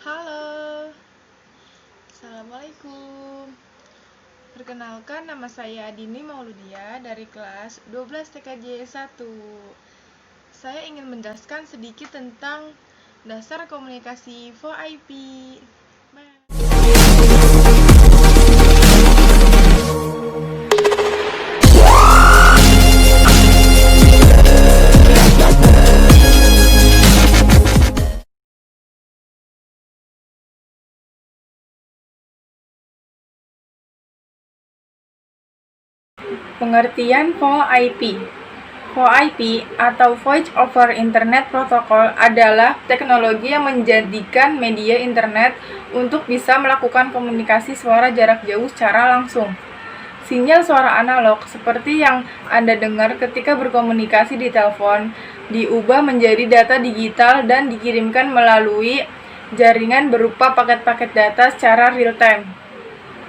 Halo, Assalamualaikum. Perkenalkan, nama saya Adini Mauludia dari kelas 12 TKJ 1. Saya ingin menjelaskan sedikit tentang dasar komunikasi VoIP. Pengertian VoIP. VoIP atau Voice over Internet Protocol adalah teknologi yang menjadikan media internet untuk bisa melakukan komunikasi suara jarak jauh secara langsung. Sinyal suara analog seperti yang Anda dengar ketika berkomunikasi di telepon diubah menjadi data digital dan dikirimkan melalui jaringan berupa paket-paket data secara real-time.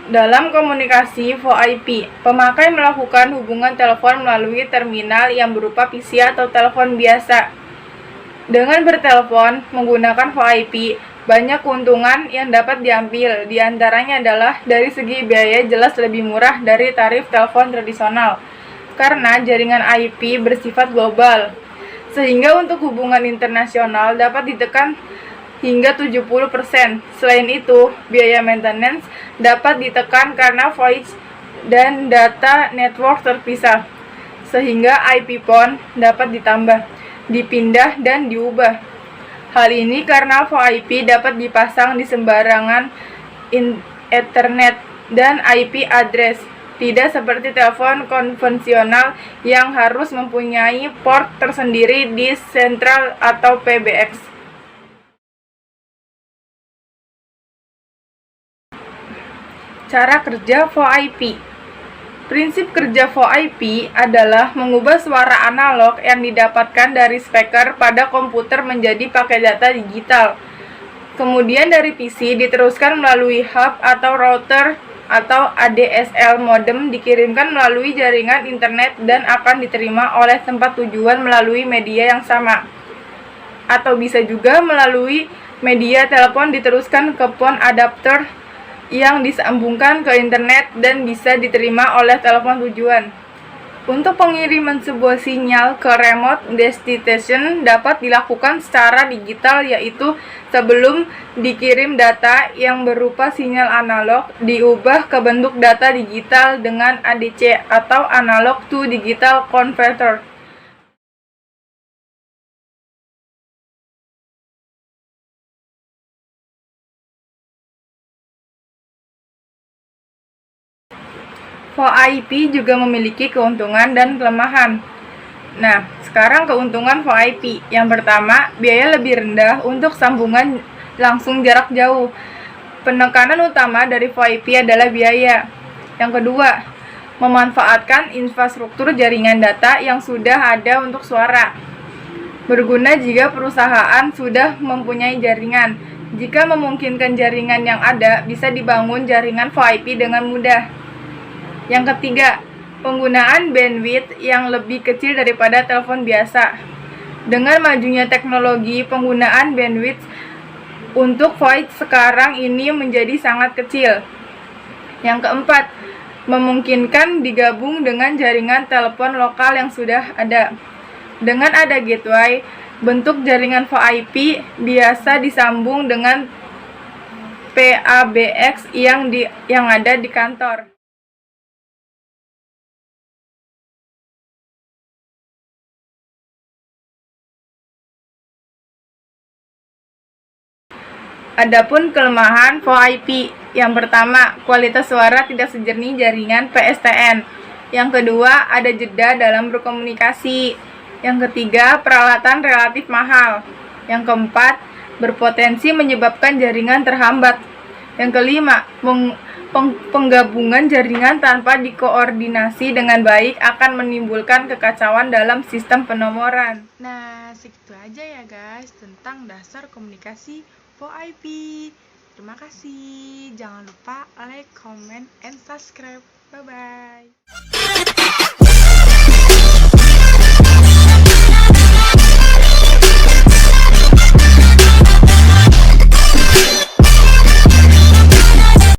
Dalam komunikasi VoIP, pemakai melakukan hubungan telepon melalui terminal yang berupa PC atau telepon biasa. Dengan bertelepon menggunakan VoIP, banyak keuntungan yang dapat diambil. Di antaranya adalah dari segi biaya jelas lebih murah dari tarif telepon tradisional, karena jaringan IP bersifat global, sehingga untuk hubungan internasional dapat ditekan hingga 70%. Selain itu, biaya maintenance dapat ditekan karena voice dan data network terpisah, sehingga IP PON dapat ditambah, dipindah, dan diubah. Hal ini karena VoIP dapat dipasang di sembarangan Ethernet dan IP address, tidak seperti telepon konvensional yang harus mempunyai port tersendiri di sentral atau PBX. Cara kerja VoIP. Prinsip kerja VoIP adalah mengubah suara analog yang didapatkan dari speaker pada komputer menjadi paket data digital. Kemudian dari PC diteruskan melalui hub atau router atau ADSL modem dikirimkan melalui jaringan internet dan akan diterima oleh tempat tujuan melalui media yang sama. Atau bisa juga melalui media telepon diteruskan ke PON adapter yang disambungkan ke internet dan bisa diterima oleh telepon tujuan. Untuk pengiriman sebuah sinyal ke remote destination dapat dilakukan secara digital, yaitu sebelum dikirim data yang berupa sinyal analog diubah ke bentuk data digital dengan ADC atau analog to digital converter. VoIP juga memiliki keuntungan dan kelemahan. Nah, sekarang keuntungan VoIP. Yang pertama, biaya lebih rendah untuk sambungan langsung jarak jauh. Penekanan utama dari VoIP adalah biaya. Yang kedua, memanfaatkan infrastruktur jaringan data yang sudah ada untuk suara. Berguna jika perusahaan sudah mempunyai jaringan. Jika memungkinkan jaringan yang ada, bisa dibangun jaringan VoIP dengan mudah. Yang ketiga, penggunaan bandwidth yang lebih kecil daripada telepon biasa. Dengan majunya teknologi, penggunaan bandwidth untuk voice sekarang ini menjadi sangat kecil. Yang keempat, memungkinkan digabung dengan jaringan telepon lokal yang sudah ada. Dengan ada gateway, bentuk jaringan VoIP biasa disambung dengan PABX yang ada di kantor. Adapun kelemahan VoIP, yang pertama, kualitas suara tidak sejernih jaringan PSTN. Yang kedua, ada jeda dalam berkomunikasi. Yang ketiga, peralatan relatif mahal. Yang keempat, berpotensi menyebabkan jaringan terhambat. Yang kelima, penggabungan jaringan tanpa dikoordinasi dengan baik akan menimbulkan kekacauan dalam sistem penomoran. Nah, segitu aja ya guys tentang dasar komunikasi VoIP. Terima kasih. Jangan lupa like, comment, and subscribe. Bye-bye.